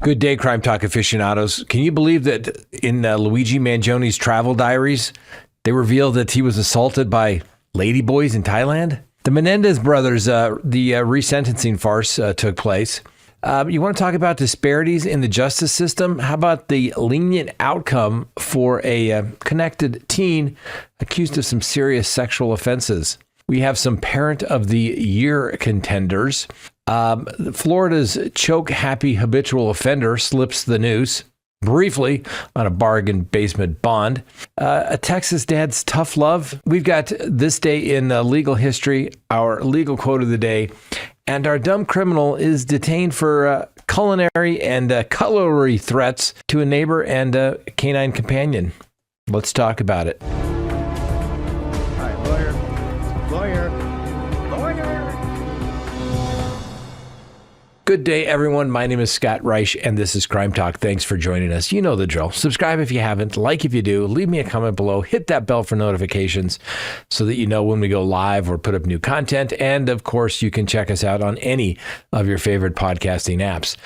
Good day, Crime Talk aficionados. Can you believe that in Luigi Mangione's travel diaries, they revealed that he was assaulted by Ladyboys in Thailand? The Menendez brothers, the resentencing farce took place. You want to talk about disparities in the justice system? How about the lenient outcome for a connected teen accused of some serious sexual offenses? We have some Parent of the Year contenders. Florida's choke-happy habitual offender slips the noose briefly on a bargain basement bond. A Texas dad's tough love. We've got this day in legal history, our legal quote of the day, and our dumb criminal is detained for culinary and cutlery threats to a neighbor and a canine companion. Let's talk about it. All right, lawyer. Good day, everyone. My name is Scott Reisch, and this is Crime Talk. Thanks for joining us. You know the drill. Subscribe if you haven't, like if you do, leave me a comment below, hit that bell for notifications so that you know when we go live or put up new content. And of course, you can check us out on any of your favorite podcasting apps.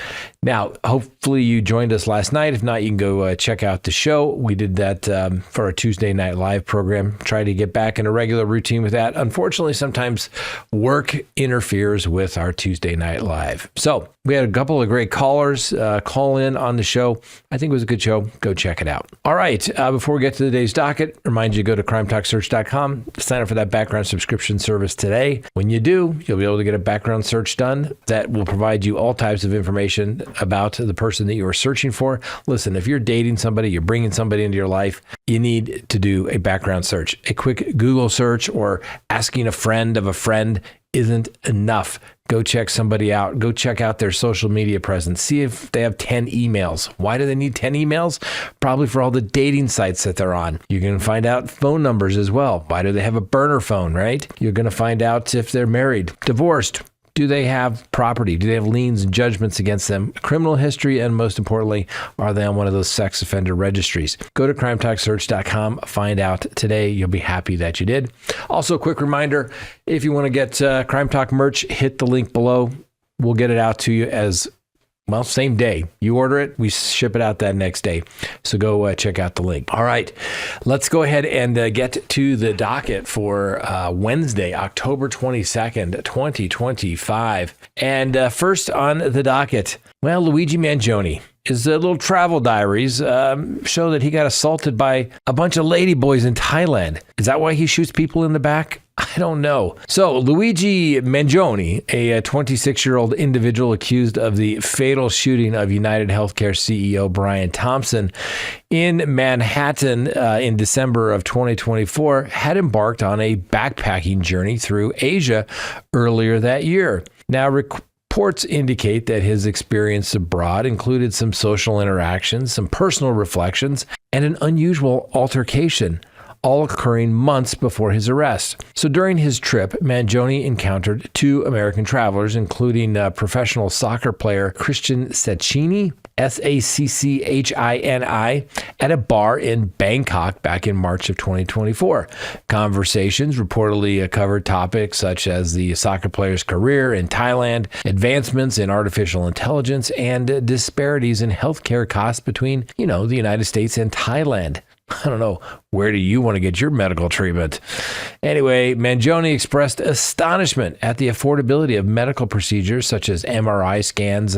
Now, hopefully you joined us last night. If not, you can go check out the show. We did that for our Tuesday Night Live program. Try to get back in a regular routine with that. Unfortunately, sometimes work interferes with our Tuesday Night Live. So we had a couple of great callers call in on the show. I think it was a good show. Go check it out. All right. Before we get to today's docket, remind you to go to crimetalksearch.com, sign up for that background subscription service today. When you do, you'll be able to get a background search done that will provide you all types of information about the person that you are searching for. Listen, if you're dating somebody, you're bringing somebody into your life, you need to do a background search. A quick Google search or asking a friend of a friend isn't enough. Go check somebody out. Go check out their social media presence. See if they have 10 emails. Why do they need 10 emails? Probably for all the dating sites that they're on. You can find out phone numbers as well. Why do they have a burner phone, right? You're going to find out if they're married, divorced. Do they have property? Do they have liens and judgments against them? Criminal history, and most importantly, are they on one of those sex offender registries? Go to crimetalksearch.com. Find out today. You'll be happy that you did. Also, a quick reminder, if you want to get Crime Talk merch, hit the link below. We'll get it out to you as well, same day. You order it, we ship it out that next day. So go check out the link. All right, let's go ahead and get to the docket for Wednesday, October 22nd, 2025. And first on the docket, well, Luigi Mangione. His little travel diaries show that he got assaulted by a bunch of ladyboys in Thailand. Is that why he shoots people in the back? I don't know. So Luigi Mangione, a 26-year-old individual accused of the fatal shooting of United Healthcare CEO Brian Thompson in Manhattan in December of 2024, had embarked on a backpacking journey through Asia earlier that year. Now, reports indicate that his experience abroad included some social interactions, some personal reflections, and an unusual altercation, all occurring months before his arrest. So during his trip, Mangione encountered two American travelers, including professional soccer player Christian Sacchini, Sacchini, at a bar in Bangkok back in March of 2024. Conversations reportedly covered topics such as the soccer player's career in Thailand, advancements in artificial intelligence, and disparities in healthcare costs between, the United States and Thailand. I don't know, where do you want to get your medical treatment? Anyway, Mangione expressed astonishment at the affordability of medical procedures such as MRI scans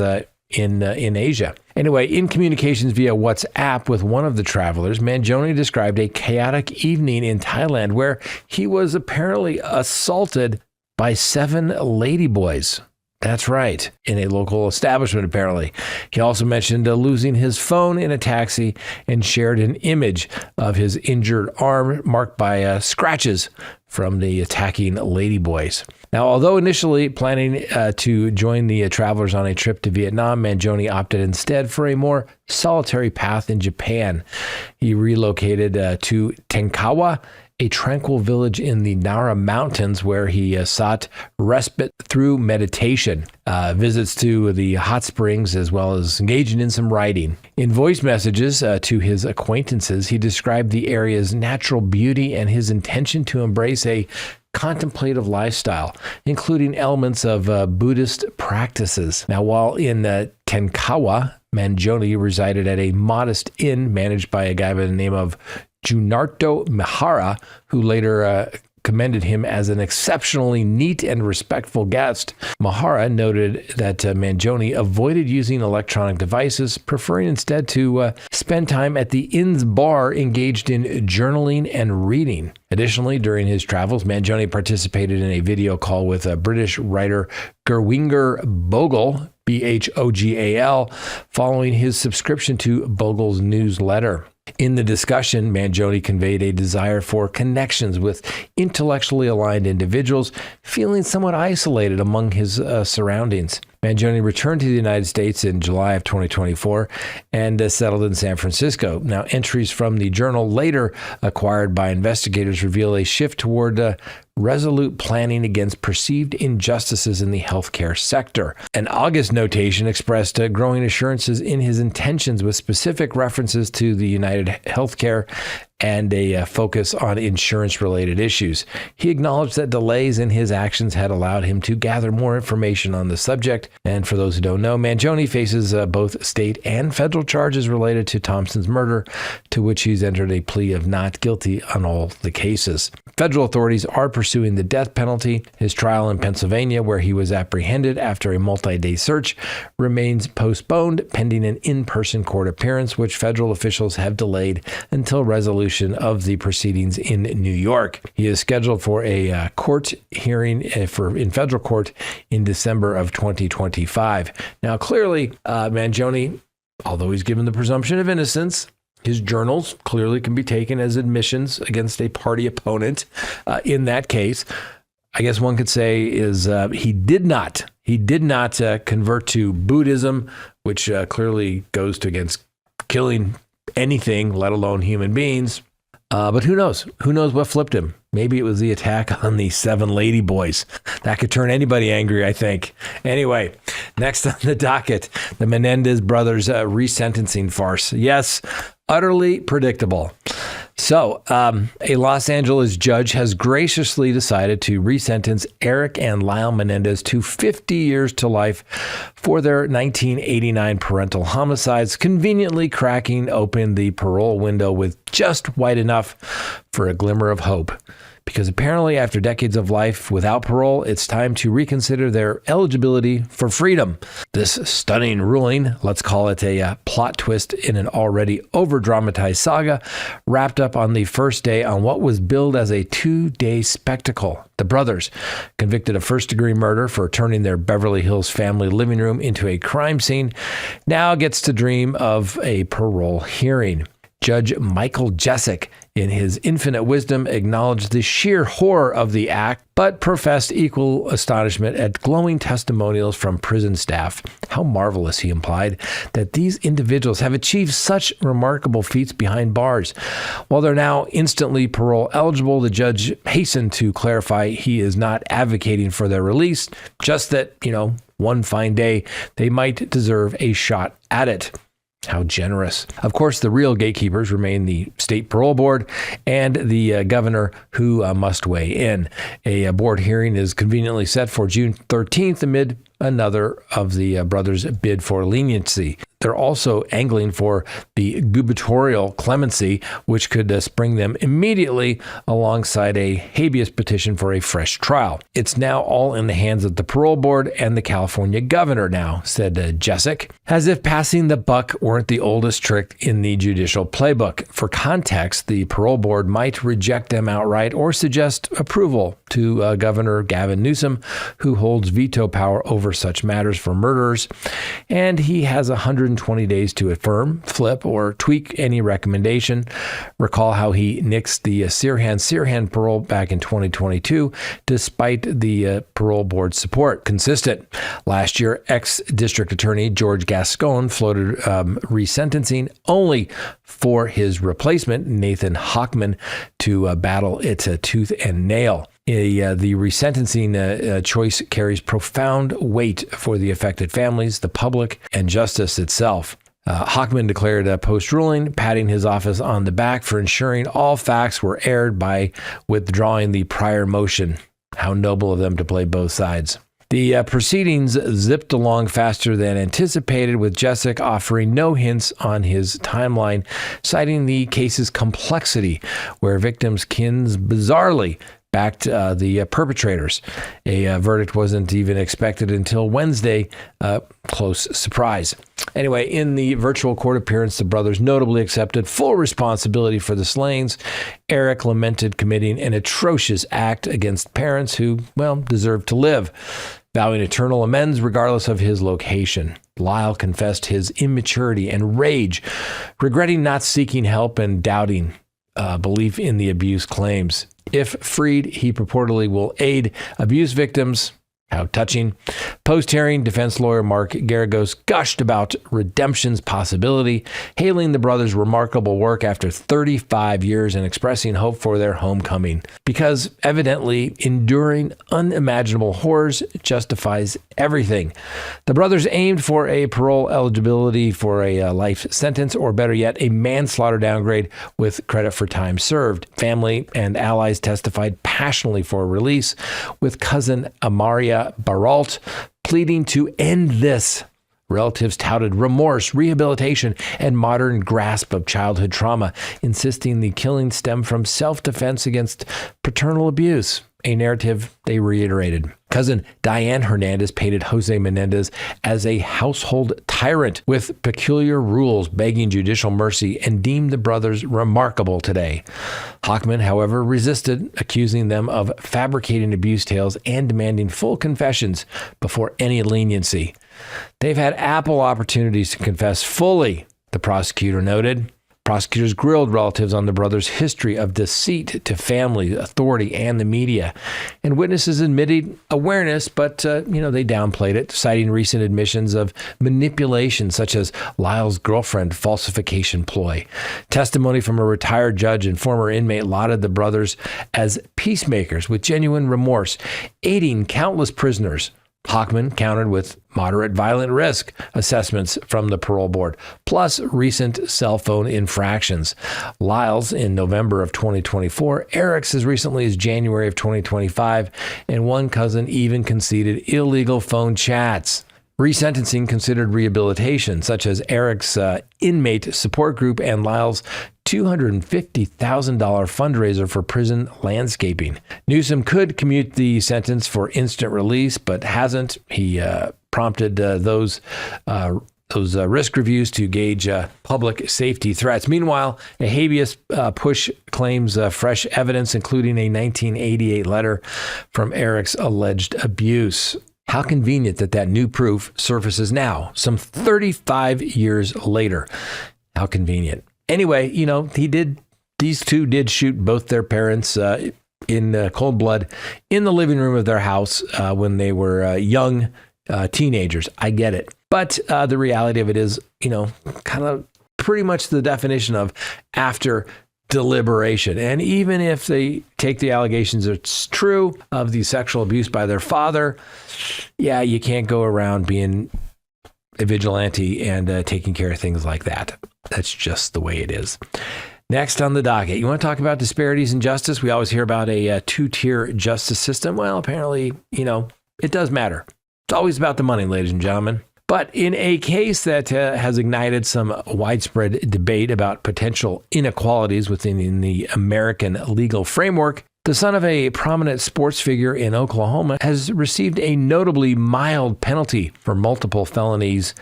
in Asia. Anyway, in communications via WhatsApp with one of the travelers, Mangione described a chaotic evening in Thailand where he was apparently assaulted by 7 ladyboys. That's right, in a local establishment, apparently. He also mentioned losing his phone in a taxi and shared an image of his injured arm marked by scratches from the attacking ladyboys. Now, although initially planning to join the travelers on a trip to Vietnam, Mangione opted instead for a more solitary path in Japan. He relocated to Tenkawa, a tranquil village in the Nara Mountains where he sought respite through meditation, visits to the hot springs, as well as engaging in some writing. In voice messages to his acquaintances, he described the area's natural beauty and his intention to embrace a contemplative lifestyle, including elements of Buddhist practices. Now, while in Tenkawa, Mangione resided at a modest inn managed by a guy by the name of Junarto Mihara, who later commended him as an exceptionally neat and respectful guest. Mihara noted that Mangione avoided using electronic devices, preferring instead to spend time at the inn's bar engaged in journaling and reading. Additionally, during his travels, Mangione participated in a video call with British writer Gurwinder Bogle, Bhogal, following his subscription to Bogle's newsletter. In the discussion, Mangione conveyed a desire for connections with intellectually aligned individuals, feeling somewhat isolated among his surroundings. Mangione returned to the United States in July of 2024 and settled in San Francisco. Now, entries from the journal later acquired by investigators reveal a shift toward resolute planning against perceived injustices in the healthcare sector. An August notation expressed growing assurances in his intentions with specific references to the United Healthcare and a focus on insurance-related issues. He acknowledged that delays in his actions had allowed him to gather more information on the subject. And for those who don't know, Mangione faces both state and federal charges related to Thompson's murder, to which he's entered a plea of not guilty on all the cases. Federal authorities are pursuing the death penalty. His trial in Pennsylvania, where he was apprehended after a multi-day search, remains postponed pending an in-person court appearance, which federal officials have delayed until resolution of the proceedings in New York. He is scheduled for a court hearing in federal court in December of 2025. Now, clearly, Mangione, although he's given the presumption of innocence, his journals clearly can be taken as admissions against a party opponent. In that case, I guess one could say is he did not convert to Buddhism, which clearly goes against killing anything, let alone human beings. But who knows? Who knows what flipped him? Maybe it was the attack on the 7 Ladyboys. That could turn anybody angry, I think. Anyway, next on the docket, the Menendez brothers' resentencing farce. Yes, utterly predictable. So, a Los Angeles judge has graciously decided to resentence Eric and Lyle Menendez to 50 years to life for their 1989 parental homicides, conveniently cracking open the parole window with just wide enough for a glimmer of hope. Because apparently after decades of life without parole, it's time to reconsider their eligibility for freedom. This stunning ruling, let's call it a plot twist in an already over-dramatized saga, wrapped up on the first day on what was billed as a 2-day spectacle. The brothers, convicted of first-degree murder for turning their Beverly Hills family living room into a crime scene, now gets to dream of a parole hearing. Judge Michael Jessic, in his infinite wisdom, acknowledged the sheer horror of the act, but professed equal astonishment at glowing testimonials from prison staff. How marvelous, he implied, that these individuals have achieved such remarkable feats behind bars. While they're now instantly parole eligible, the judge hastened to clarify he is not advocating for their release, just that, one fine day they might deserve a shot at it. How generous. Of course, the real gatekeepers remain the state parole board and the governor, who must weigh in. A board hearing is conveniently set for June 13th amid another of the brothers' bid for leniency. They're also angling for the gubernatorial clemency, which could spring them immediately alongside a habeas petition for a fresh trial. It's now all in the hands of the parole board and the California governor now, said Jessic, as if passing the buck weren't the oldest trick in the judicial playbook. For context, the parole board might reject them outright or suggest approval to Governor Gavin Newsom, who holds veto power over such matters for murderers, and he has 120 days to affirm, flip, or tweak any recommendation. Recall how he nixed the Sirhan parole back in 2022, despite the parole board's support. Consistent. Last year, ex-district attorney George Gascon floated resentencing only for his replacement, Nathan Hochman, to battle it tooth and nail. The resentencing choice carries profound weight for the affected families, the public, and justice itself. Hockman declared a post-ruling, patting his office on the back for ensuring all facts were aired by withdrawing the prior motion. How noble of them to play both sides. The proceedings zipped along faster than anticipated, with Jessic offering no hints on his timeline, citing the case's complexity, where victims' kins bizarrely backed the perpetrators. A verdict wasn't even expected until Wednesday. Close surprise. Anyway, in the virtual court appearance, the brothers notably accepted full responsibility for the slayings. Eric lamented committing an atrocious act against parents who, well, deserved to live, vowing eternal amends regardless of his location. Lyle confessed his immaturity and rage, regretting not seeking help and doubting belief in the abuse claims. If freed, he purportedly will aid abuse victims. How touching. Post-hearing, defense lawyer Mark Garagos gushed about redemption's possibility, hailing the brothers' remarkable work after 35 years and expressing hope for their homecoming. Because evidently, enduring unimaginable horrors justifies everything. The brothers aimed for a parole eligibility for a life sentence, or better yet, a manslaughter downgrade with credit for time served. Family and allies testified passionately for release, with cousin Amaria Baralt pleading to end this. Relatives touted remorse, rehabilitation, and modern grasp of childhood trauma, insisting the killing stemmed from self-defense against paternal abuse, a narrative they reiterated. Cousin Diane Hernandez painted Jose Menendez as a household tyrant with peculiar rules, begging judicial mercy, and deemed the brothers remarkable today. Hockman, however, resisted, accusing them of fabricating abuse tales and demanding full confessions before any leniency. They've had ample opportunities to confess fully, the prosecutor noted. Prosecutors grilled relatives on the brothers' history of deceit to family, authority, and the media. And witnesses admitted awareness, but, they downplayed it, citing recent admissions of manipulation, such as Lyle's girlfriend falsification ploy. Testimony from a retired judge and former inmate lauded the brothers as peacemakers with genuine remorse, aiding countless prisoners. Hockman countered with moderate violent risk assessments from the parole board, plus recent cell phone infractions. Lyle's in November of 2024, Eric's as recently as January of 2025, and one cousin even conceded illegal phone chats. Resentencing considered rehabilitation, such as Eric's inmate support group and Lyle's $250,000 fundraiser for prison landscaping. Newsom could commute the sentence for instant release, but hasn't. He prompted those risk reviews to gauge public safety threats. Meanwhile, a habeas push claims fresh evidence, including a 1988 letter from Eric's alleged abuse. How convenient that new proof surfaces now, some 35 years later. How convenient. Anyway, these two did shoot both their parents in cold blood in the living room of their house when they were young teenagers. I get it. But the reality of it is, kind of pretty much the definition of after deliberation. And even if they take the allegations it's true of the sexual abuse by their father, yeah, you can't go around being a vigilante and taking care of things like that. That's just the way it is. Next on the docket, you want to talk about disparities in justice? We always hear about a two-tier justice system. Well, apparently, it does matter. It's always about the money, ladies and gentlemen. But in a case that has ignited some widespread debate about potential inequalities within the American legal framework, the son of a prominent sports figure in Oklahoma has received a notably mild penalty for multiple felonies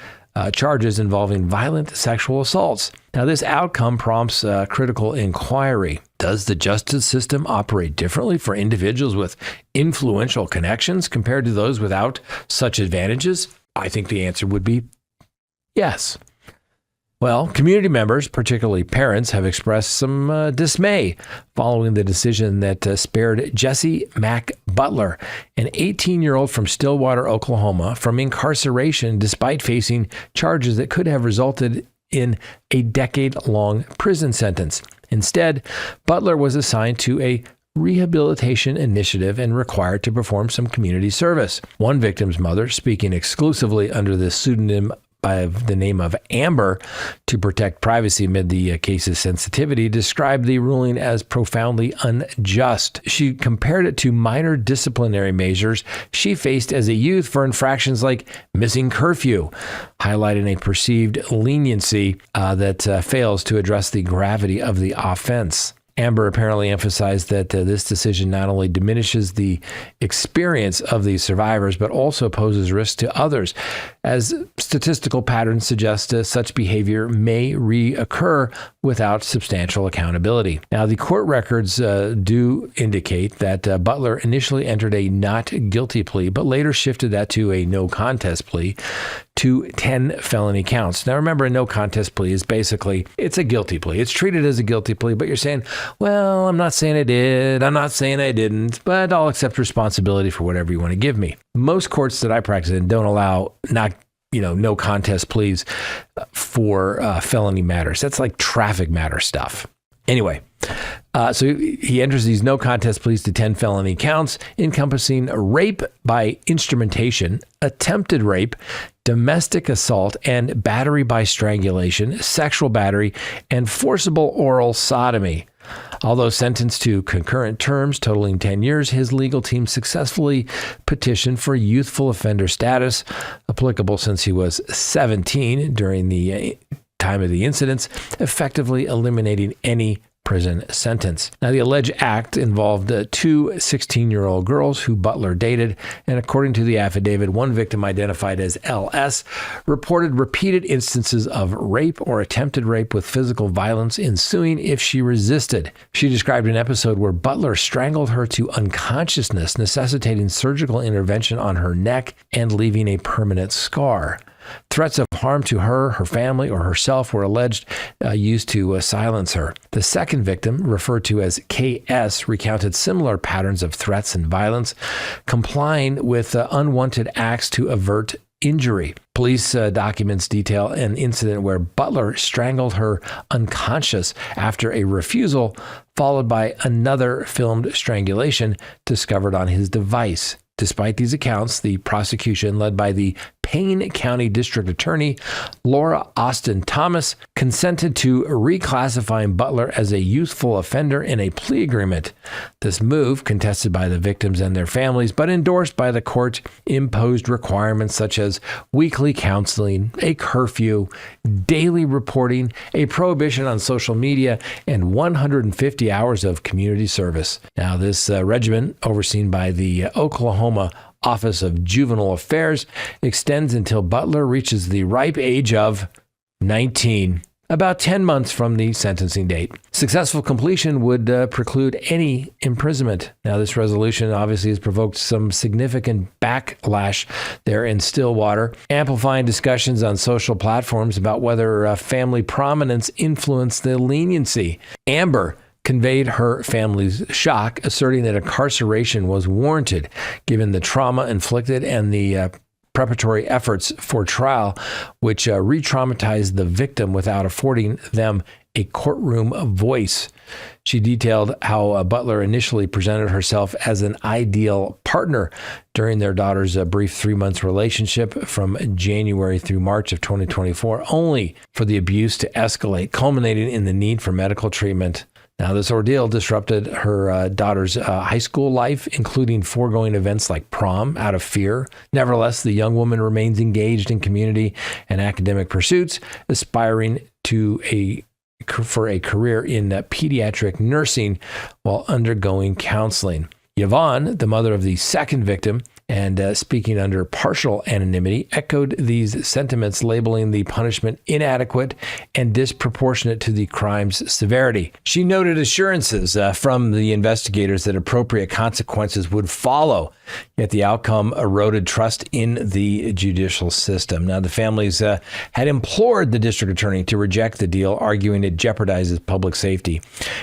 charges involving violent sexual assaults. Now, this outcome prompts critical inquiry. Does the justice system operate differently for individuals with influential connections compared to those without such advantages? I think the answer would be yes. Well, community members, particularly parents, have expressed some dismay following the decision that spared Jesse Mack Butler, an 18-year-old from Stillwater, Oklahoma, from incarceration despite facing charges that could have resulted in a decade-long prison sentence. Instead, Butler was assigned to a rehabilitation initiative and required to perform some community service. One victim's mother, speaking exclusively under the pseudonym by the name of Amber, to protect privacy amid the case's sensitivity, described the ruling as profoundly unjust. She compared it to minor disciplinary measures she faced as a youth for infractions like missing curfew, highlighting a perceived leniency that fails to address the gravity of the offense. Amber apparently emphasized that this decision not only diminishes the experience of the survivors, but also poses risk to others, as statistical patterns suggest such behavior may reoccur without substantial accountability. Now, the court records do indicate that Butler initially entered a not guilty plea, but later shifted that to a no contest plea to 10 felony counts. Now, remember, a no contest plea is basically, it's a guilty plea. It's treated as a guilty plea, but you're saying, well, I'm not saying I did, I'm not saying I didn't, but I'll accept responsibility for whatever you want to give me. Most courts that I practice in don't allow no contest pleas for felony matters. That's like traffic matter stuff. Anyway, so he enters these no contest pleas to 10 felony counts, encompassing rape by instrumentation, attempted rape, domestic assault, and battery by strangulation, sexual battery, and forcible oral sodomy. Although sentenced to concurrent terms totaling 10 years, his legal team successfully petitioned for youthful offender status, applicable since he was 17 during the time of the incidents, effectively eliminating any prison sentence. Now, the alleged act involved two 16-year-old girls who Butler dated, and according to the affidavit, one victim identified as LS reported repeated instances of rape or attempted rape with physical violence ensuing if she resisted. She described an episode where Butler strangled her to unconsciousness, necessitating surgical intervention on her neck and leaving a permanent scar. Threats of harm to her, her family, or herself were alleged used to silence her. The second victim, referred to as KS, recounted similar patterns of threats and violence, complying with unwanted acts to avert injury. Police documents detail an incident where Butler strangled her unconscious after a refusal, followed by another filmed strangulation discovered on his device. Despite these accounts, the prosecution, led by the Payne County District Attorney Laura Austin Thomas, consented to reclassifying Butler as a youthful offender in a plea agreement. This move, contested by the victims and their families, but endorsed by the court, imposed requirements such as weekly counseling, a curfew, daily reporting, a prohibition on social media, and 150 hours of community service. Now, this regimen, overseen by the Oklahoma Office of Juvenile Affairs, extends until Butler reaches the ripe age of 19, about 10 months from the sentencing date. Successful completion would preclude any imprisonment. Now, this resolution obviously has provoked some significant backlash there in Stillwater, amplifying discussions on social platforms about whether family prominence influenced the leniency. Amber conveyed her family's shock, asserting that incarceration was warranted given the trauma inflicted and the preparatory efforts for trial, which re-traumatized the victim without affording them a courtroom voice. She detailed how Butler initially presented herself as an ideal partner during their daughter's brief 3-month relationship from January through March of 2024, only for the abuse to escalate, culminating in the need for medical treatment. Now, this ordeal disrupted her daughter's high school life, including foregoing events like prom out of fear. Nevertheless, the young woman remains engaged in community and academic pursuits, aspiring for a career in pediatric nursing while undergoing counseling. Yvonne, the mother of the second victim, and speaking under partial anonymity, echoed these sentiments, labeling the punishment inadequate and disproportionate to the crime's severity. She noted assurances from the investigators that appropriate consequences would follow, yet the outcome eroded trust in the judicial system. Now, the families had implored the district attorney to reject the deal, arguing it jeopardizes public safety.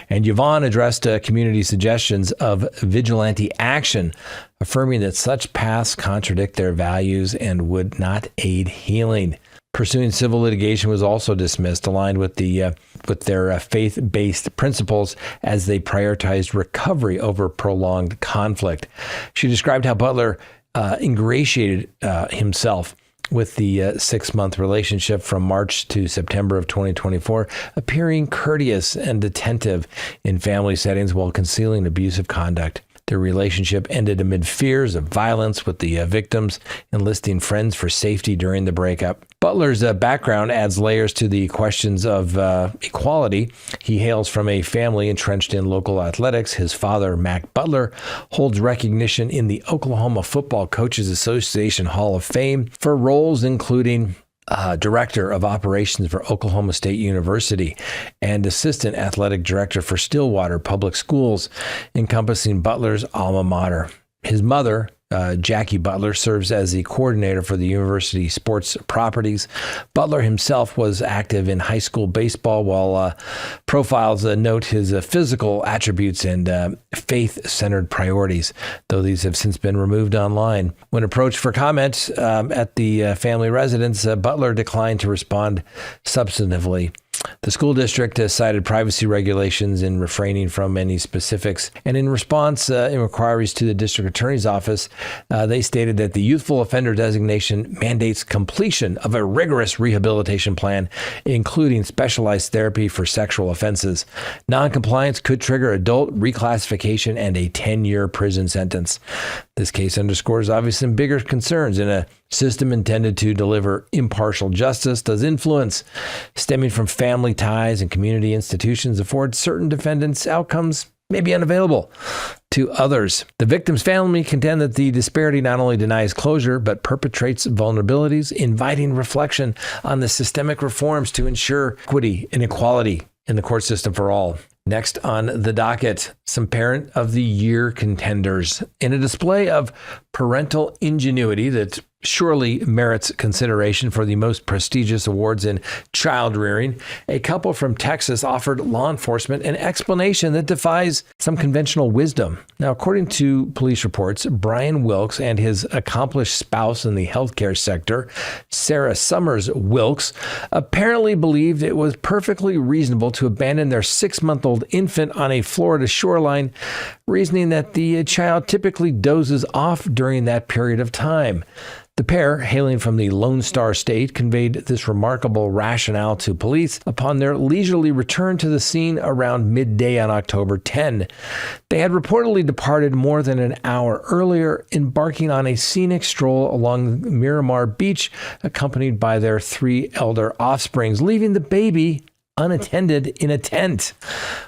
And Yvonne addressed community suggestions of vigilante action, affirming that such paths contradict their values and would not aid healing. Pursuing civil litigation was also dismissed, aligned with their faith-based principles as they prioritized recovery over prolonged conflict. She described how Butler ingratiated himself with the 6-month relationship from March to September of 2024, appearing courteous and attentive in family settings while concealing abusive conduct. Their relationship ended amid fears of violence, with the victims enlisting friends for safety during the breakup. Butler's background adds layers to the questions of equality. He hails from a family entrenched in local athletics. His father, Mac Butler, holds recognition in the Oklahoma Football Coaches Association Hall of Fame for roles including Director of Operations for Oklahoma State University and Assistant Athletic Director for Stillwater Public Schools, encompassing Butler's alma mater. His mother, Jackie Butler, serves as the coordinator for the university sports properties. Butler himself was active in high school baseball, while profiles note his physical attributes and faith-centered priorities, though these have since been removed online. When approached for comment at the family residence, Butler declined to respond substantively. The school district has cited privacy regulations in refraining from any specifics. And in response, in inquiries to the district attorney's office, they stated that the youthful offender designation mandates completion of a rigorous rehabilitation plan, including specialized therapy for sexual offenses. Noncompliance could trigger adult reclassification and a 10-year prison sentence. This case underscores obviously some bigger concerns in a system intended to deliver impartial justice. Does influence stemming from family ties and community institutions afford certain defendants outcomes maybe unavailable to others? The victim's family contend that the disparity not only denies closure, but perpetrates vulnerabilities, inviting reflection on the systemic reforms to ensure equity and equality in the court system for all. Next on the docket, some Parent of the Year contenders. In a display of parental ingenuity that surely merits consideration for the most prestigious awards in child rearing, a couple from Texas offered law enforcement an explanation that defies some conventional wisdom. Now, according to police reports, Brian Wilkes and his accomplished spouse in the healthcare sector, Sarah Summers Wilkes, apparently believed it was perfectly reasonable to abandon their 6-month-old infant on a Florida shoreline, reasoning that the child typically dozes off during that period of time. The pair, hailing from the Lone Star State, conveyed this remarkable rationale to police upon their leisurely return to the scene around midday on October 10. They had reportedly departed more than an hour earlier, embarking on a scenic stroll along Miramar Beach, accompanied by their 3 elder offsprings, leaving the baby unattended in a tent.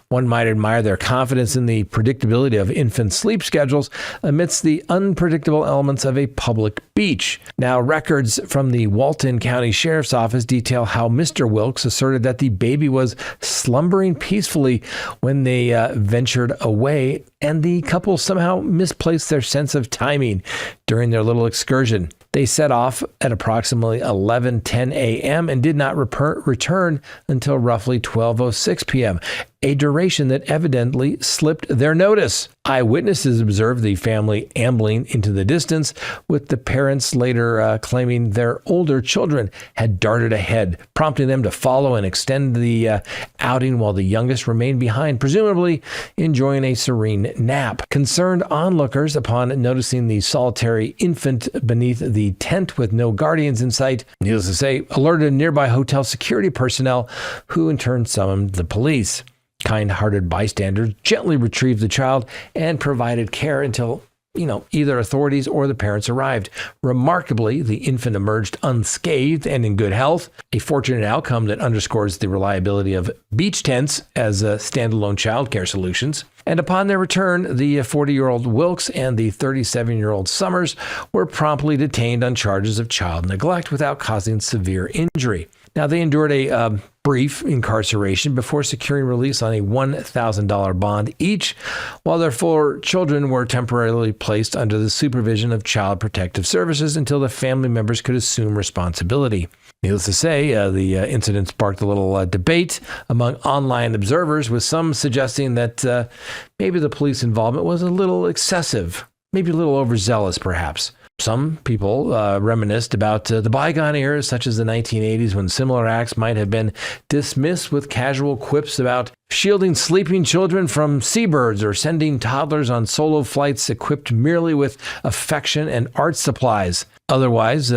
One might admire their confidence in the predictability of infant sleep schedules amidst the unpredictable elements of a public beach. Now, records from the Walton County Sheriff's Office detail how Mr. Wilkes asserted that the baby was slumbering peacefully when they ventured away, and the couple somehow misplaced their sense of timing during their little excursion. They set off at approximately 11:10 a.m. and did not return until roughly 12:06 p.m., a duration that evidently slipped their notice. Eyewitnesses observed the family ambling into the distance, with the parents later claiming their older children had darted ahead, prompting them to follow and extend the outing while the youngest remained behind, presumably enjoying a serene nap. Concerned onlookers, upon noticing the solitary infant beneath the tent with no guardians in sight, needless to say, alerted nearby hotel security personnel, who in turn summoned the police. Kind-hearted bystanders gently retrieved the child and provided care until, either authorities or the parents arrived. Remarkably, the infant emerged unscathed and in good health, a fortunate outcome that underscores the reliability of beach tents as standalone childcare solutions. And upon their return, the 40-year-old Wilkes and the 37-year-old Summers were promptly detained on charges of child neglect without causing severe injury. Now, they endured a brief incarceration before securing release on a $1,000 bond each, while their 4 children were temporarily placed under the supervision of Child Protective Services until the family members could assume responsibility. Needless to say, the incident sparked a little debate among online observers, with some suggesting that maybe the police involvement was a little excessive, maybe a little overzealous, perhaps. Some people reminisced about the bygone eras, such as the 1980s, when similar acts might have been dismissed with casual quips about shielding sleeping children from seabirds or sending toddlers on solo flights equipped merely with affection and art supplies. Otherwise,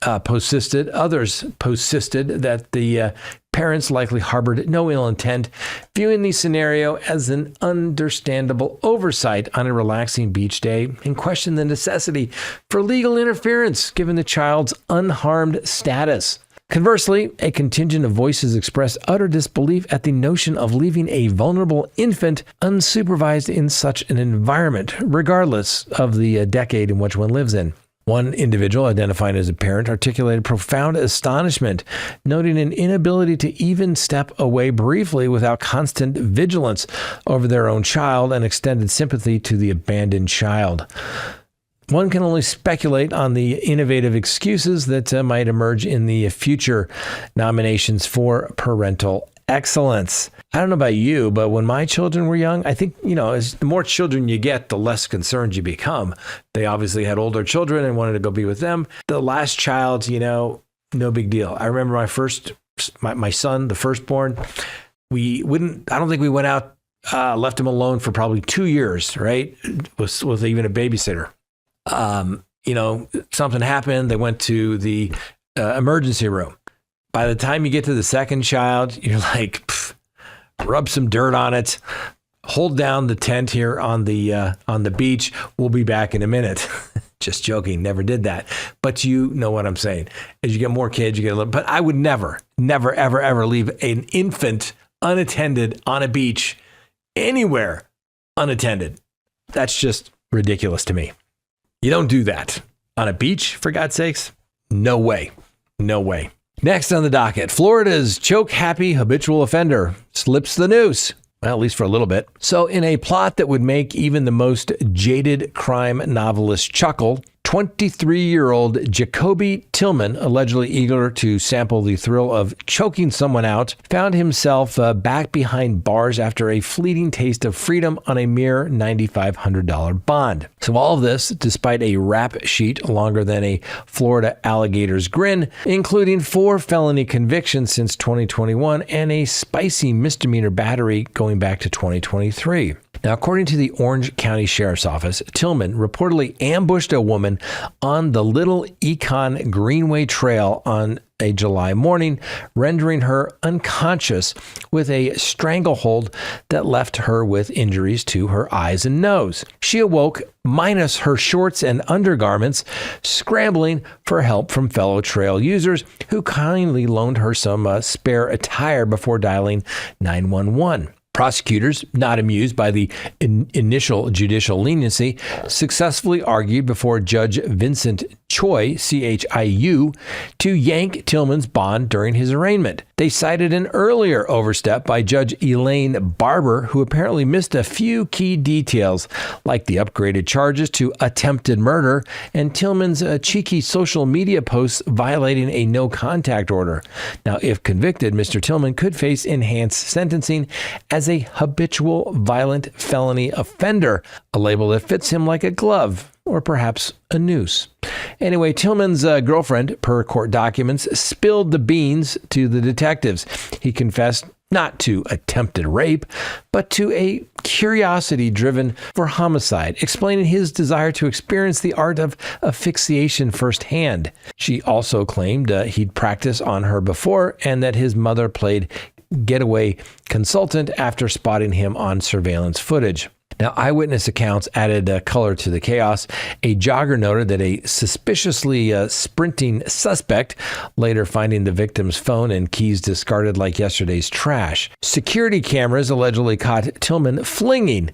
Others persisted that the parents likely harbored no ill intent, viewing the scenario as an understandable oversight on a relaxing beach day, and questioned the necessity for legal interference given the child's unharmed status. Conversely, a contingent of voices expressed utter disbelief at the notion of leaving a vulnerable infant unsupervised in such an environment, regardless of the decade in which one lives in. One individual, identified as a parent, articulated profound astonishment, noting an inability to even step away briefly without constant vigilance over their own child, and extended sympathy to the abandoned child. One can only speculate on the innovative excuses that might emerge in the future nominations for parental excellence. I don't know about you, but when my children were young, I think, as the more children you get, the less concerned you become. They obviously had older children and wanted to go be with them. The last child, no big deal. I remember my son, the firstborn, I don't think we went out, left him alone for probably 2 years, right? With even a babysitter. Something happened. They went to the emergency room. By the time you get to the second child, you're like, rub some dirt on it, hold down the tent here on the beach. We'll be back in a minute. Just joking. Never did that. But you know what I'm saying. As you get more kids, you get a little, but I would never, ever, ever leave an infant unattended on a beach anywhere unattended. That's just ridiculous to me. You don't do that on a beach, for God's sakes. No way. No way. Next on the docket, Florida's choke-happy habitual offender slips the noose. Well, at least for a little bit. So in a plot that would make even the most jaded crime novelist chuckle, 23-year-old Jacoby Tillman, allegedly eager to sample the thrill of choking someone out, found himself back behind bars after a fleeting taste of freedom on a mere $9,500 bond. So all of this, despite a rap sheet longer than a Florida alligator's grin, including 4 felony convictions since 2021 and a spicy misdemeanor battery going back to 2023. Now, according to the Orange County Sheriff's Office, Tillman reportedly ambushed a woman on the Little Econ Greenway Trail on a July morning, rendering her unconscious with a stranglehold that left her with injuries to her eyes and nose. She awoke minus her shorts and undergarments, scrambling for help from fellow trail users who kindly loaned her some spare attire before dialing 911. Prosecutors, not amused by the initial judicial leniency, successfully argued before Judge Vincent Choi, CHIU, to yank Tillman's bond during his arraignment. They cited an earlier overstep by Judge Elaine Barber, who apparently missed a few key details, like the upgraded charges to attempted murder and Tillman's cheeky social media posts violating a no-contact order. Now, if convicted, Mr. Tillman could face enhanced sentencing as a habitual violent felony offender, a label that fits him like a glove, or perhaps a noose. Anyway, Tillman's girlfriend, per court documents, spilled the beans to the detectives. He confessed not to attempted rape, but to a curiosity driven for homicide, explaining his desire to experience the art of asphyxiation firsthand. She also claimed he'd practiced on her before and that his mother played getaway consultant after spotting him on surveillance footage. Now, eyewitness accounts added color to the chaos. A jogger noted that a suspiciously sprinting suspect, later finding the victim's phone and keys discarded like yesterday's trash. Security cameras allegedly caught Tillman flinging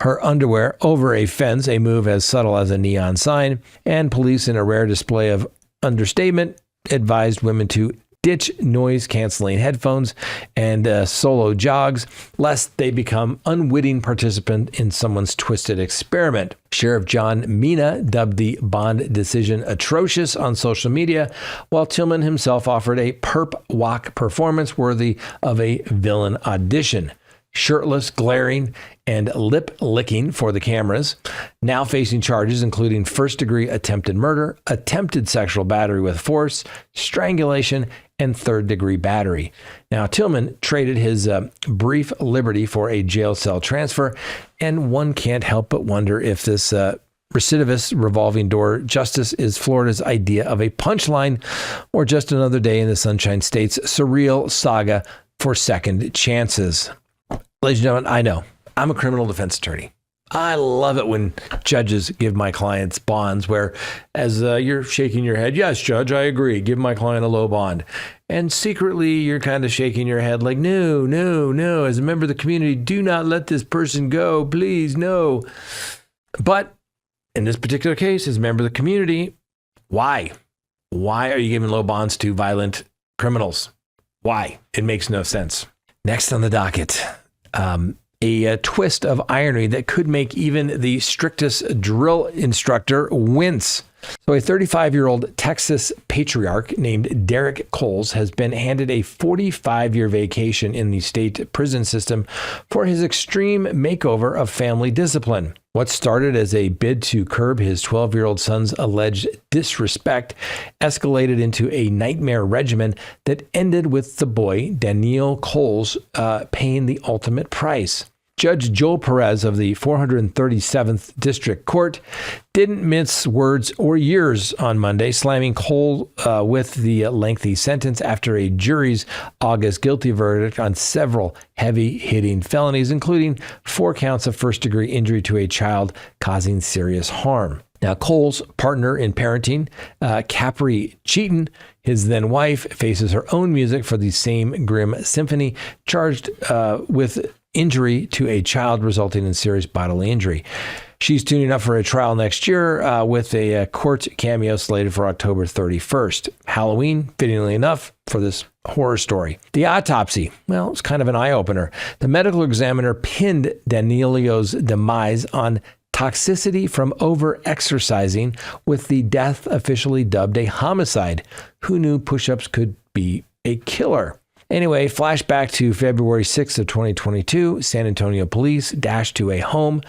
her underwear over a fence, a move as subtle as a neon sign, and police, in a rare display of understatement, advised women to ditch noise-canceling headphones and solo jogs, lest they become unwitting participant in someone's twisted experiment. Sheriff John Mina dubbed the bond decision atrocious on social media, while Tillman himself offered a perp walk performance worthy of a villain audition. Shirtless, glaring, and lip-licking for the cameras, now facing charges including first-degree attempted murder, attempted sexual battery with force, strangulation, and third-degree battery. Now, Tillman traded his brief liberty for a jail cell transfer, and one can't help but wonder if this recidivist revolving door justice is Florida's idea of a punchline, or just another day in the Sunshine State's surreal saga for second chances. Ladies and gentlemen, I know I'm a criminal defense attorney. I love it when judges give my clients bonds where, as you're shaking your head, yes, judge, I agree, give my client a low bond. And secretly, you're kind of shaking your head like, no, no, no. As a member of the community, do not let this person go. Please, no. But in this particular case, as a member of the community, why? Why are you giving low bonds to violent criminals? Why? It makes no sense. Next on the docket, a twist of irony that could make even the strictest drill instructor wince. So a 35-year-old Texas patriarch named Derek Coles has been handed a 45-year vacation in the state prison system for his extreme makeover of family discipline. What started as a bid to curb his 12-year-old son's alleged disrespect escalated into a nightmare regimen that ended with the boy, Daniel Coles, paying the ultimate price. Judge Joel Perez of the 437th District Court didn't mince words or years on Monday, slamming Cole with the lengthy sentence after a jury's August guilty verdict on several heavy-hitting felonies, including 4 counts of first-degree injury to a child causing serious harm. Now, Cole's partner in parenting, Capri Cheaton, his then wife, faces her own music for the same grim symphony, charged with injury to a child resulting in serious bodily injury. She's tuning up for a trial next year with a court cameo slated for October 31st. Halloween, fittingly enough, for this horror story. The autopsy, well, it's kind of an eye-opener. The medical examiner pinned Danielio's demise on toxicity from over-exercising, with the death officially dubbed a homicide. Who knew push-ups could be a killer? Anyway, flashback to February 6th of 2022, San Antonio police dashed to a home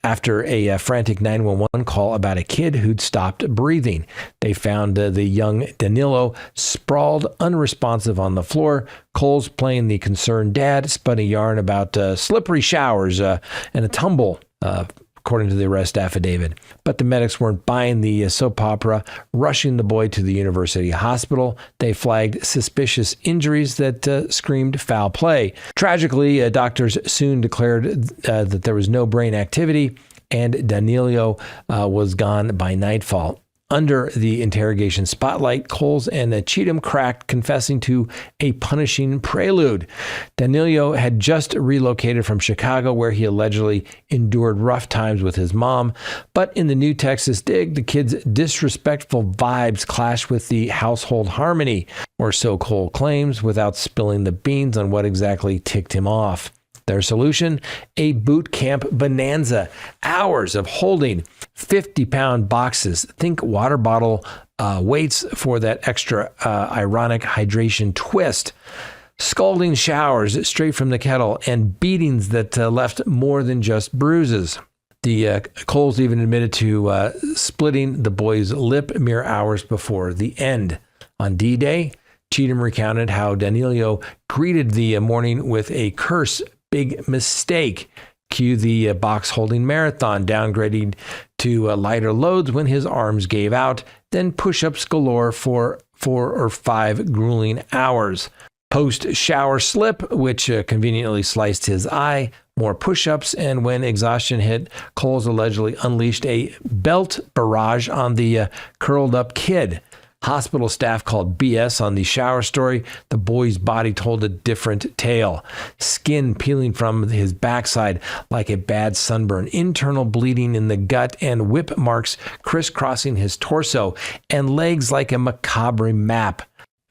after a frantic 911 call about a kid who'd stopped breathing. They found the young Danilo sprawled unresponsive on the floor. Coles, playing the concerned dad, spun a yarn about slippery showers and a tumble, according to the arrest affidavit. But the medics weren't buying the soap opera, rushing the boy to the university hospital. They flagged suspicious injuries that screamed foul play. Tragically, doctors soon declared that there was no brain activity, and Danilo was gone by nightfall. Under the interrogation spotlight, Coles and Cheatham cracked, confessing to a punishing prelude. Danilo had just relocated from Chicago, where he allegedly endured rough times with his mom. But in the New Texas Dig, the kid's disrespectful vibes clashed with the household harmony, or so Cole claims, without spilling the beans on what exactly ticked him off. Their solution? A boot camp bonanza. Hours of holding 50-pound boxes. Think water bottle weights for that extra ironic hydration twist. Scalding showers straight from the kettle, and beatings that left more than just bruises. The Coles even admitted to splitting the boy's lip mere hours before the end. On D-Day, Cheatham recounted how Danilo greeted the morning with a curse. Big mistake. Cue the box holding marathon, downgrading to lighter loads when his arms gave out, then push-ups galore for 4 or 5 grueling hours. Post-shower slip, which conveniently sliced his eye, more push-ups, and when exhaustion hit, Coles allegedly unleashed a belt barrage on the curled-up kid. Hospital staff called BS on the shower story. The boy's body told a different tale. Skin peeling from his backside like a bad sunburn, internal bleeding in the gut, and whip marks crisscrossing his torso, and legs like a macabre map.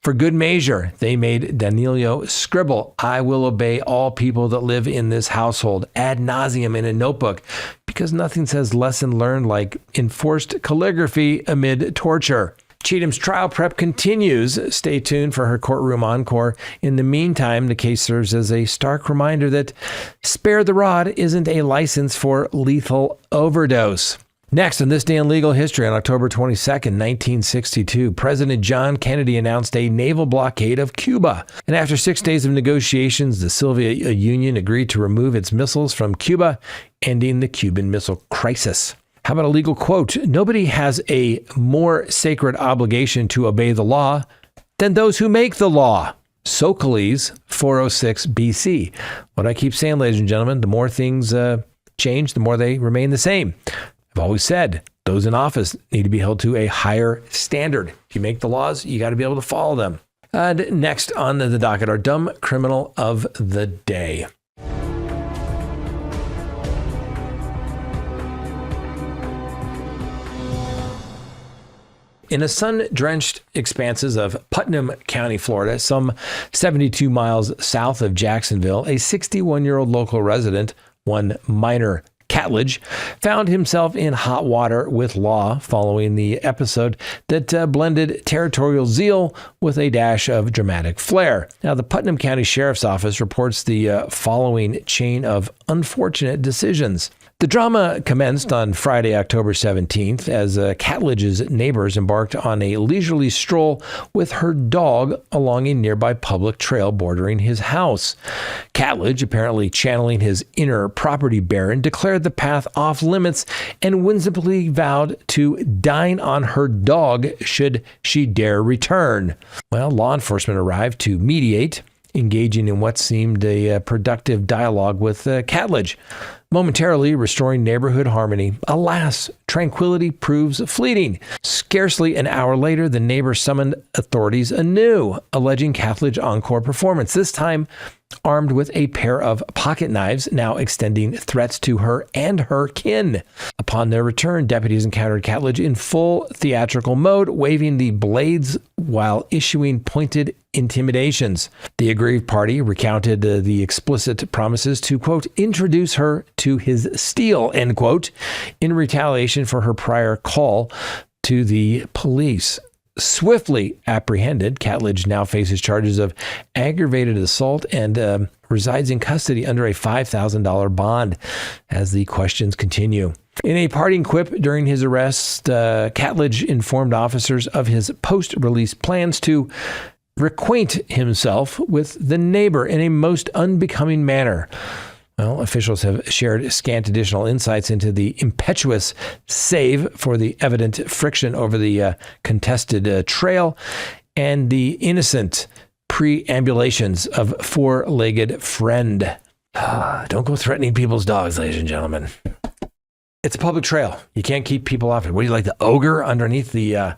For good measure, they made Danilo scribble, "I will obey all people that live in this household," ad nauseum in a notebook, because nothing says lesson learned like enforced calligraphy amid torture. Cheatham's trial prep continues. Stay tuned for her courtroom encore. In the meantime, the case serves as a stark reminder that spare the rod isn't a license for lethal overdose. Next, on this day in legal history, on October 22nd, 1962, President John Kennedy announced a naval blockade of Cuba. And after 6 days of negotiations, the Soviet Union agreed to remove its missiles from Cuba, ending the Cuban Missile Crisis. How about a legal quote? Nobody has a more sacred obligation to obey the law than those who make the law. Sophocles, 406 BC. What I keep saying, ladies and gentlemen, the more things change, the more they remain the same. I've always said those in office need to be held to a higher standard. If you make the laws, you got to be able to follow them. And next on the docket, our dumb criminal of the day. In the sun-drenched expanses of Putnam County, Florida, some 72 miles south of Jacksonville, a 61-year-old local resident, one minor Catledge, found himself in hot water with law following the episode that blended territorial zeal with a dash of dramatic flair. Now, the Putnam County Sheriff's Office reports the following chain of unfortunate decisions. The drama commenced on Friday, October 17th, as Catledge's neighbors embarked on a leisurely stroll with her dog along a nearby public trail bordering his house. Catledge, apparently channeling his inner property baron, declared the path off limits and whimsically vowed to dine on her dog should she dare return. Well, law enforcement arrived to mediate, engaging in what seemed a productive dialogue with Catledge, momentarily restoring neighborhood harmony. Alas, tranquility proves fleeting. Scarcely an hour later, the neighbor summoned authorities anew, alleging Catledge encore performance, this time armed with a pair of pocket knives, now extending threats to her and her kin. Upon their return, deputies encountered Catledge in full theatrical mode, waving the blades while issuing pointed intimidations. The aggrieved party recounted the explicit promises to, quote, introduce her to his steel, end quote, in retaliation for her prior call to the police. Swiftly apprehended, Catledge now faces charges of aggravated assault and resides in custody under a $5,000 bond as the questions continue. In a parting quip during his arrest, Catledge informed officers of his post-release plans to reacquaint himself with the neighbor in a most unbecoming manner. Well, officials have shared scant additional insights into the impetuous save for the evident friction over the contested trail and the innocent preambulations of four-legged friend. Don't go threatening people's dogs, ladies and gentlemen. It's a public trail. You can't keep people off it. What do you like, the ogre underneath the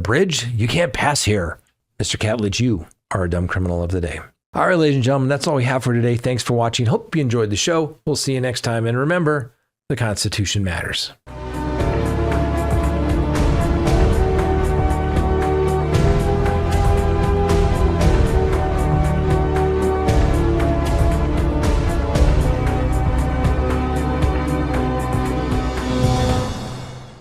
bridge? You can't pass here. Mr. Catledge, you are a dumb criminal of the day. All right, ladies and gentlemen, that's all we have for today. Thanks for watching. Hope you enjoyed the show. We'll see you next time. And remember, the Constitution matters.